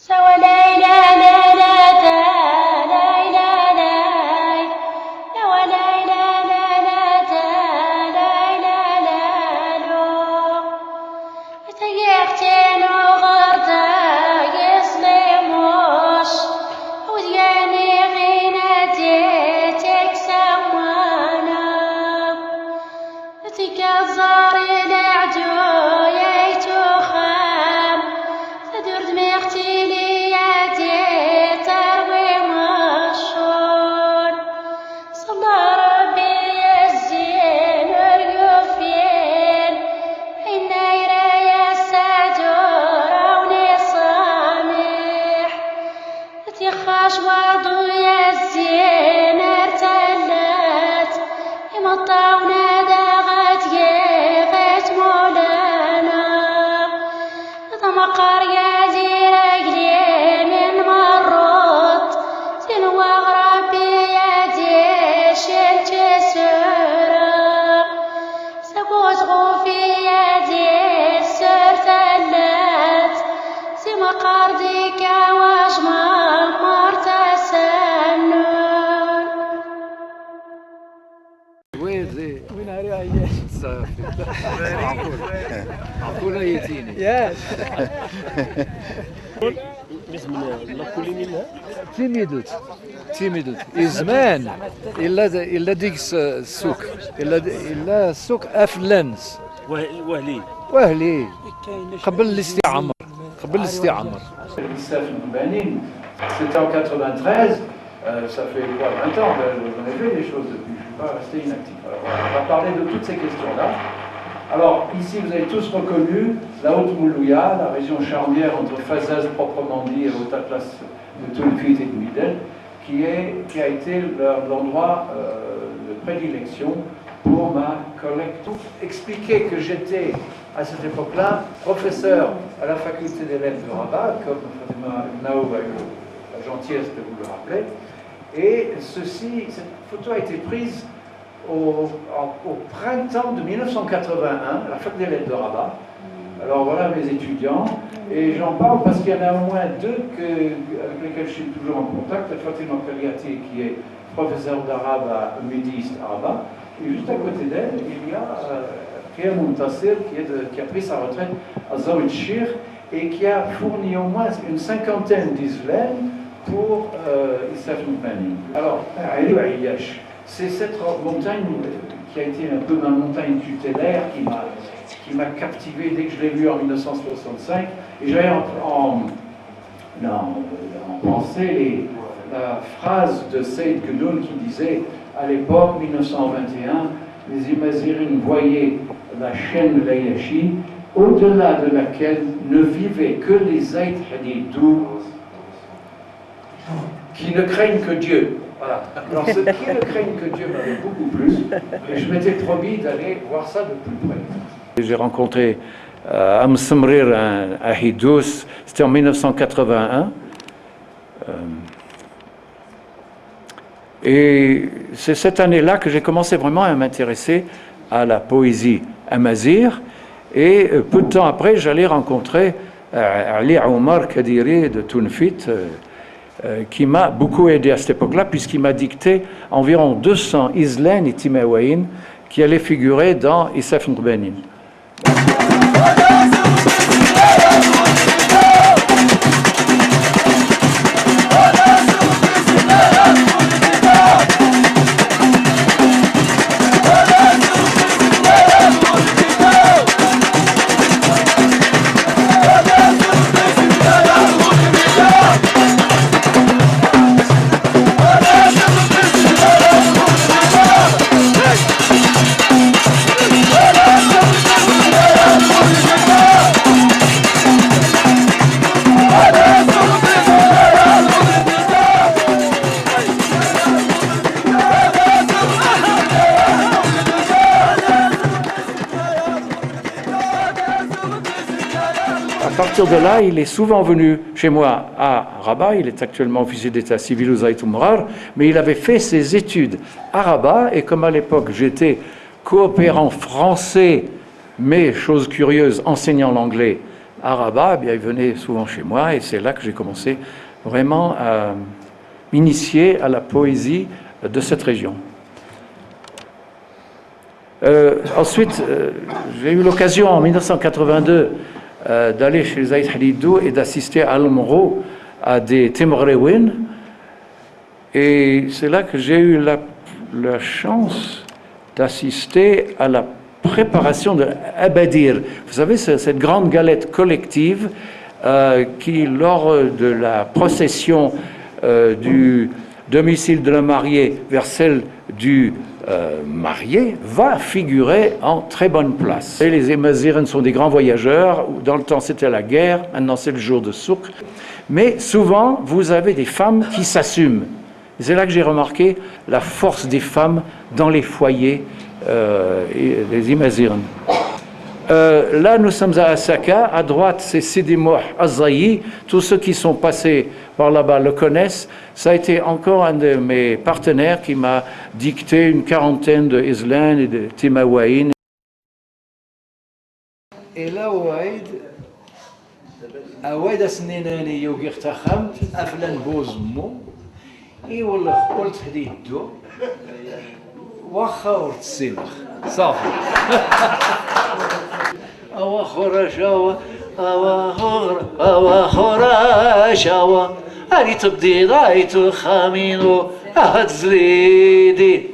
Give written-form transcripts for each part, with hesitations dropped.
سوى لا لا لا لا لا لا لا لا لا ولا لا لا لا لا لا لا لو تيقتين وغردا يسلموش ودياني غيناتي تكسوانا تكزر العدو يتوخام تدرد مختلياتي تروي مشون صلى ربي الزين واليوفين حين يرايا السادور وني صامح تخاش وضو يا الزين ارتلت يمطاونا داغت يغت مولانا ضمقر يا زير قليل من مرات تنوى غربي يا ديش الجسر سقوط غوفي يا ديش سر ثلات سمقر ديكا واجمع مرتسنن وين زي وين هاري عياش صافي عقولة يتيني ياش تيميدوت زمان إلا ديك السوق إلا السوق أفلنس وهلي قبل الاستعمار Youssef Benin, c'était en 93, ça fait quoi, 20 ans, j'en ai fait des choses depuis, je ne suis pas resté inactif. Alors, on va parler de toutes ces questions-là. Alors, ici, vous avez tous reconnu la Haute-Moulouya, la région charnière entre Fazaz proprement dit et Haute Atlas de Toulfit et de Midel, qui a été l'endroit de prédilection pour ma collecte. Expliquer que j'étais à cette époque-là professeur à la faculté des lettres de Rabat, comme Fatima Naou a eu la gentillesse de vous le rappeler. Et cette photo a été prise au printemps de 1981 à la faculté des lettres de Rabat. Alors voilà mes étudiants, et j'en parle parce qu'il y en a au moins deux avec lesquels je suis toujours en contact. Fatima Kaliati, qui est professeur d'arabe à Médiste à Rabat, et juste à côté d'elle, il y a Pierre Muntasir qui a pris sa retraite à Zawid Shir et qui a fourni au moins une cinquantaine d'islèmes pour Youssef Benin. Alors, Ali Aiyash, c'est cette montagne qui a été un peu ma montagne tutélaire qui m'a captivé dès que je l'ai vue en 1965. Et j'avais en pensée la phrase de Saïd Gnoun qui disait à l'époque, 1921, les Imazirines voyaient la chaîne de l'Ayashi, au-delà de laquelle ne vivaient que les Aïd Hadidou qui ne craignent que Dieu. Voilà. Alors ceux qui ne craignent que Dieu m'avaient beaucoup plus, et je m'étais promis d'aller voir ça de plus près. J'ai rencontré Amsamrir à Hidous, c'était en 1981. Et c'est cette année-là que j'ai commencé vraiment à m'intéresser à la poésie amazigh. Et peu de temps après, j'allais rencontrer Ali Omar Kadiri de Toulfit, qui m'a beaucoup aidé à cette époque-là, puisqu'il m'a dicté environ 200 islènes et timawaïn qui allaient figurer dans Youssef Benin. À partir de là, il est souvent venu chez moi à Rabat. Il est actuellement officier d'état civil aux Zaït Oumrar, mais il avait fait ses études à Rabat. Et comme à l'époque, j'étais coopérant français, mais chose curieuse, enseignant l'anglais à Rabat, eh bien, il venait souvent chez moi et c'est là que j'ai commencé vraiment à m'initier à la poésie de cette région. Ensuite, j'ai eu l'occasion en 1982 d'aller chez Zaïd Halidou et d'assister à Al-Mro à des Temrewin. Et c'est là que j'ai eu la chance d'assister à la préparation de Abadir. Vous savez, c'est cette grande galette collective qui, lors de la procession du domicile de la mariée vers celle du marié, va figurer en très bonne place. Et les Amaziren sont des grands voyageurs. Dans le temps, c'était la guerre. Maintenant, c'est le jour de souk. Mais souvent, vous avez des femmes qui s'assument. C'est là que j'ai remarqué la force des femmes dans les foyers et les Amaziren. Là, nous sommes à Asaka. À droite, c'est Sidi Mouh Azayi. Tous ceux qui sont passés par là-bas le connaissent. Ça a été encore un de mes partenaires qui m'a dicté une quarantaine de Islane et de Timawaïn. Et là, Awaïd Asninani Yogirta Khamt, Aflan Bozmo, et Wallah, Olt Hdido, Wakhaur Tsilch. صافي أوا خرجوا أوا خرجوا هاري تبدي رايت خامينو أهد زريدي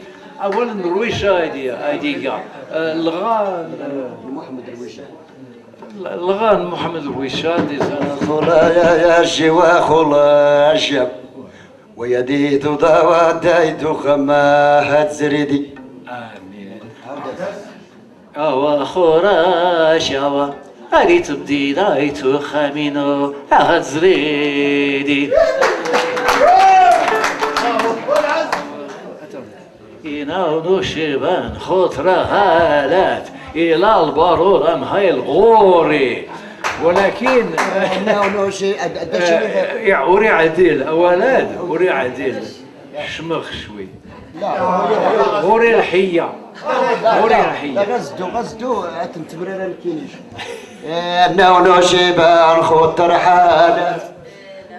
أولا الرويشة هايدي كاع الغان محمد الرويشة خلا يا جوا خلا ويدي تضاوى دايت خما هاد زريدي أوا خراش أوا هاري تبدي رايتو خامينو أهد زريدي إناو شبان خطرة هالات إلى البارور أم هاي الغوري ولكن أوري عديل أولاد أوري عديل شمخ شوي غوري الحية غوري الحية غزدو تنتبرر الكينيش ناونو شبان خطر حالات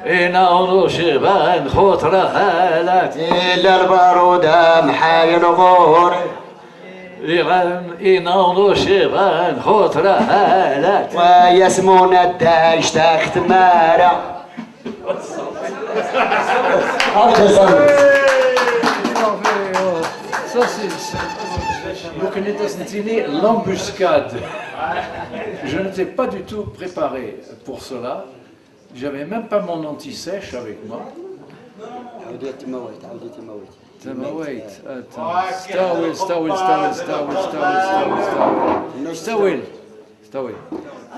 ناونو شبان خطر حالات إلا البارودة محايل غوري ناونو شبان خطر حالات ويسمون الدايش تاخت مارا Ça, vous connaissez l'embuscade. Je n'étais pas du tout préparé pour cela. J'avais même pas mon anti-sèche avec moi. تمويت استوي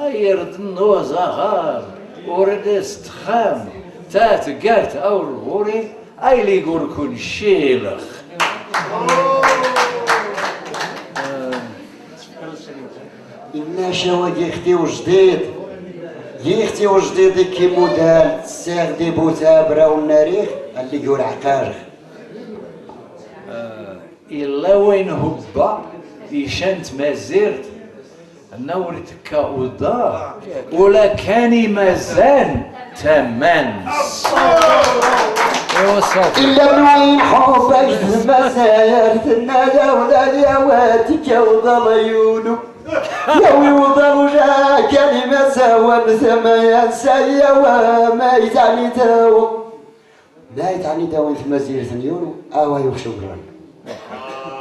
ايرد النوزهار ورد استخام تات قالت او الغوري اي اللي يقول كون شيلخ إنا شواد يختي وجديد يختي وجديد كي مودال السير دي بوتابرا والناريخ اللي يقول عقارخ إلا وين هبا يشنت مازيرت نورت كاودا ولا كاني مازال تمنس إلا نوين حبك مسيرت النجا ولا جواتك وضل عيونو يوي وضل جا كلمة سوا بثمية سيا وما يتعني تاو لا يتعني تاو في مزيرة اليورو أوا شكرا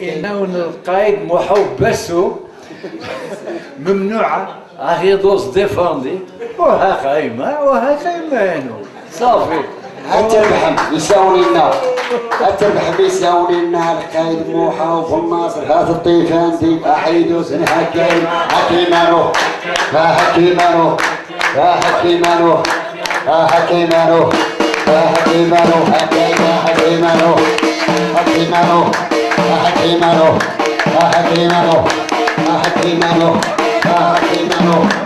إنه القايد محبسه ممنوعة هي دوز ديفاندي وها خايمة وها خايمانو صافي التربحم يساوي لنا التربحم يساوي لنا القايد موحى وفي الناصر هذا الطيفان دي أحيدو سنها كاين حكيمانو حكيمانو حكيمانو حكيمانو حكيمانو حكيمانو حكيمانو حكيمانو حكيمانو حكيمانو حكيمانو